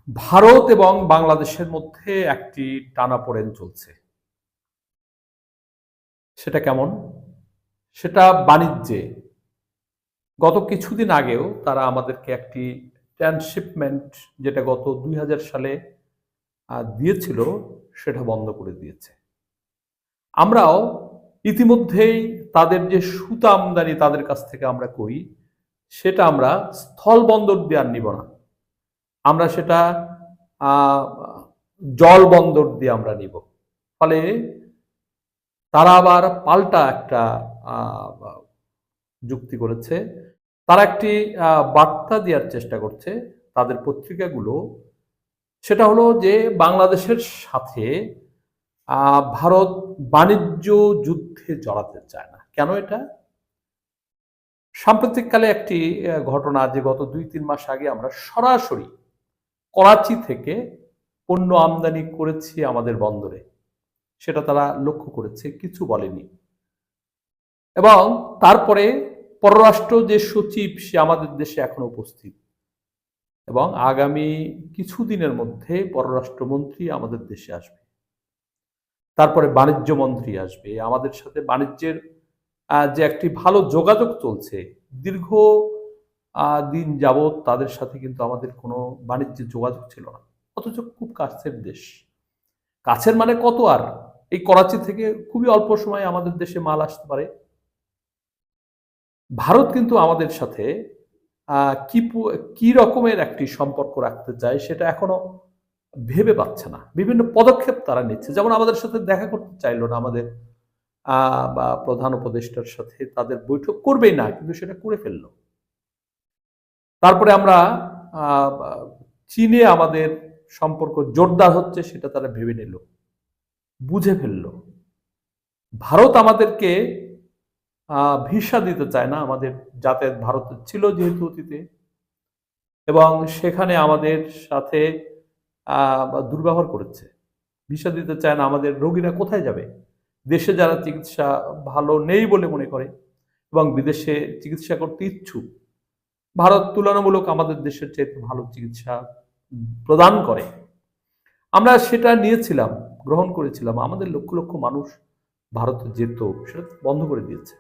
ভারত এবং বাংলাদেশের মধ্যে একটি টানাপোড়েন চলছে। সেটা কেমন? সেটা বাণিজ্যে। গত কিছুদিন আগেও তারা আমাদেরকে একটি ট্রান্সশিপমেন্ট, যেটা গত ২০০০ সালে দিয়েছিল, সেটা বন্ধ করে দিয়েছে। আমরাও ইতিমধ্যেই তাদের যে সুতা আমদানি তাদের কাছ থেকে আমরা করি, সেটা আমরা স্থল বন্দর দিয়ে আর নিব না। আমরা সেটা জল বন্দর দিয়ে আমরা নিব। ফলে তারা আবার পাল্টা একটা যুক্তি করেছে। তারা একটি বার্তা দেওয়ার চেষ্টা করছে তাদের পত্রিকাগুলো। সেটা হলো যে বাংলাদেশের সাথে ভারত বাণিজ্য যুদ্ধে জড়াতে চায় না। কেন এটা? সাম্প্রতিককালে একটি ঘটনা, যে গত ২-৩ মাস আগে আমরা সরাসরি করাচি থেকে পণ্য আমদানি করেছি আমাদের বন্দরে, সেটা তারা লক্ষ্য করেছে, কিছু বলেনি। এবং তারপরে পররাষ্ট্র যে সচিব, সে আমাদের দেশে এখনো উপস্থিত, এবং আগামী কিছুদিনের মধ্যে পররাষ্ট্রমন্ত্রী আমাদের দেশে আসবে। তারপরে বাণিজ্য মন্ত্রী আসবে। আমাদের সাথে বাণিজ্যের যে একটি ভালো যোগাযোগ চলছে দীর্ঘ দিন যাবৎ, তাদের সাথে কিন্তু আমাদের কোনো বাণিজ্যের যোগাযোগ ছিল না, অথচ খুব কাছের দেশ। কাছের মানে কত? আর এই করাচি থেকে খুবই অল্প সময়ে আমাদের দেশে মাল আসতে পারে। ভারত কিন্তু আমাদের সাথে কি রকমের একটি সম্পর্ক রাখতে চায় সেটা এখনো ভেবে পাচ্ছে না। বিভিন্ন পদক্ষেপ তারা নিচ্ছে। যেমন আমাদের সাথে দেখা করতে চাইলো না, আমাদের বা প্রধান উপদেষ্টার সাথে তাদের বৈঠক করবেই না, কিন্তু সেটা করে ফেললো। তারপরে আমরা চীনে আমাদের সম্পর্ক জোরদার হচ্ছে, সেটা তারা ভেবে নিল, বুঝে ফেলল। ভারত আমাদেরকে ভিসা দিতে চায় না, আমাদের যাতায়াত ভারতে ছিল যেহেতু অতীতে, এবং সেখানে আমাদের সাথে দুর্ব্যবহার করেছে। ভিসা দিতে চায় না। আমাদের রোগীরা কোথায় যাবে? দেশে যারা চিকিৎসা ভালো নেই বলে মনে করে এবং বিদেশে চিকিৎসা করতে ইচ্ছুক, ভারত তুলনামূলক আমাদের দেশের চেয়ে ভালো চিকিৎসা প্রদান করে। আমরা সেটা নিয়েছিলাম, গ্রহণ করেছিলাম। আমাদের লক্ষ লক্ষ মানুষ ভারতে যেত, সেটা বন্ধ করে দিয়েছে।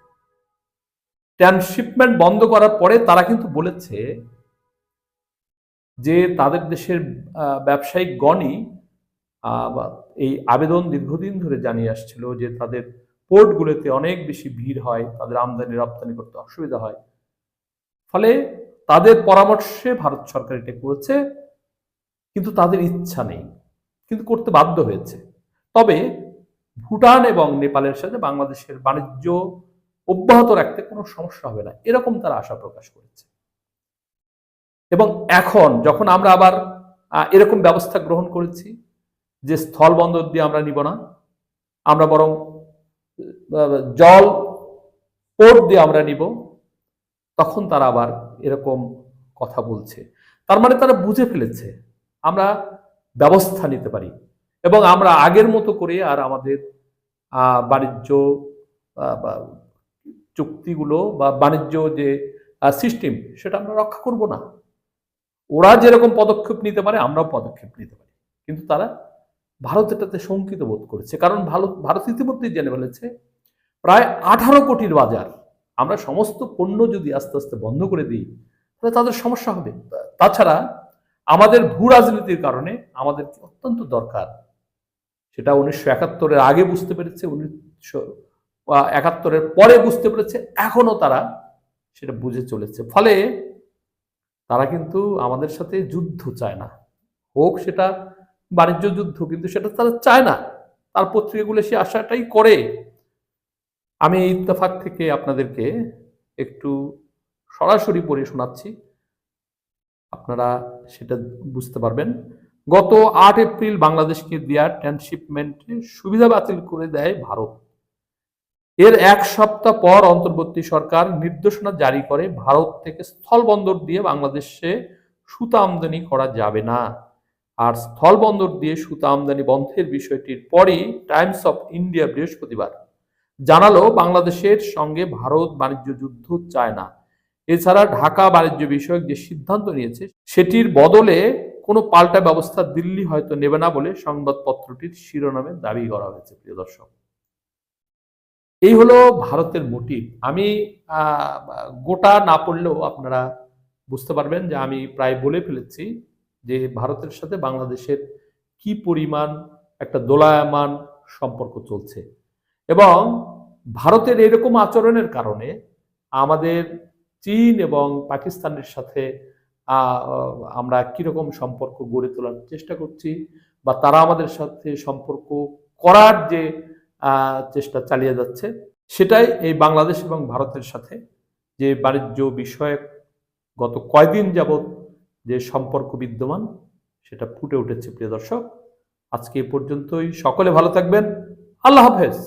ট্রান্সশিপমেন্ট বন্ধ করার পরে তারা কিন্তু বলেছে যে তাদের দেশের ব্যবসায়িক গণই এই আবেদন দীর্ঘদিন ধরে জানিয়ে আসছিল যে তাদের পোর্টগুলোতে অনেক বেশি ভিড় হয়, তাদের আমদানি রপ্তানি করতে অসুবিধা হয়। ফলে তাদের পরামর্শে ভারত সরকার এটা করেছে, কিন্তু তাদের ইচ্ছা নেই, কিন্তু করতে বাধ্য হয়েছে। তবে ভুটান এবং নেপালের সাথে বাংলাদেশের বাণিজ্য অব্যাহত রাখতে কোনো সমস্যা হবে না, এরকম তারা আশা প্রকাশ করেছে। এবং এখন যখন আমরা আবার এরকম ব্যবস্থা গ্রহণ করেছি যে স্থল বন্দর দিয়ে আমরা নিব না, আমরা বরং জল পোর্ট দিয়ে আমরা নিব, তখন তারা আবার এরকম কথা বলছে। তার মানে তারা বুঝে ফেলেছে আমরা ব্যবস্থা নিতে পারি, এবং আমরা আগের মতো করে আর আমাদের বাণিজ্য চুক্তিগুলো বা বাণিজ্য যে সিস্টেম, সেটা আমরা রক্ষা করব না। ওরা যেরকম পদক্ষেপ নিতে পারে আমরাও পদক্ষেপ নিতে পারি, কিন্তু তারা ভারত এটাতে শঙ্কিত বোধ করেছে। কারণ ভারত ইতিমধ্যেই জেনে ফেলেছে প্রায় 18 কোটির বাজার। আমরা সমস্ত পণ্য যদি আস্তে আস্তে বন্ধ করে দিই, তাহলে তাদের সমস্যা হবে। তাছাড়া আমাদের ভূ রাজনীতির কারণে আমাদের অত্যন্ত দরকার, সেটা 1971-এর আগে বুঝতে পেরেছে, 1971-এর পরে বুঝতে পেরেছে, এখনো তারা সেটা বুঝে চলেছে। ফলে তারা কিন্তু আমাদের সাথে যুদ্ধ চায় না, হোক সেটা বাণিজ্য যুদ্ধ, কিন্তু সেটা তারা চায় না। তার পত্রিকাগুলো সে আশাটাই করে। আমি ইত্তেফাক থেকে আপনাদেরকে একটু সরাসরি পড়ে শোনাচ্ছি, আপনারা সেটা বুঝতে পারবেন। গত 8 এপ্রিল বাংলাদেশকে দেওয়া ট্রান্সশিপমেন্টের সুবিধা বাতিল করে দেয় ভারত। এর এক সপ্তাহ পর অন্তর্বর্তী সরকার নির্দেশনা জারি করে ভারত থেকে স্থল বন্দর দিয়ে বাংলাদেশে সুতা আমদানি করা যাবে না। আর স্থল বন্দর দিয়ে সুতা আমদানি বন্ধের বিষয়টির পরই টাইমস অফ ইন্ডিয়া বৃহস্পতিবার জানালো বাংলাদেশের সঙ্গে ভারত বাণিজ্য যুদ্ধ চায় না। এছাড়া ঢাকা বাণিজ্য বিষয়ক যে সিদ্ধান্ত নিয়েছে সেটির বদলে কোনো পাল্টা ব্যবস্থা দিল্লি হয়তো নেবে না বলে সংবাদপত্রটির শিরোনামে দাবি করা হয়েছে। প্রিয় দর্শক, এই হলো ভারতের মোটিভ। আমি গোটা না পড়লেও আপনারা বুঝতে পারবেন যে আমি প্রায় বলে ফেলেছি যে ভারতের সাথে বাংলাদেশের কি পরিমাণ একটা দোলায়মান সম্পর্ক চলছে, এবং ভারতের এরকম আচরণের কারণে আমাদের চীন এবং পাকিস্তানের সাথে আমরা কিরকম সম্পর্ক গড়ে তোলার চেষ্টা করছি, বা তারা আমাদের সাথে সম্পর্ক করার যে চেষ্টা চালিয়ে যাচ্ছে, সেটাই এই বাংলাদেশ এবং ভারতের সাথে যে বাণিজ্য বিষয়ক গত কয়দিন যাবৎ যে সম্পর্ক বিদ্যমান সেটা ফুটে উঠেছে। প্রিয় দর্শক, আজকে এ পর্যন্তই। সকলে ভালো থাকবেন। আল্লাহ হাফেজ।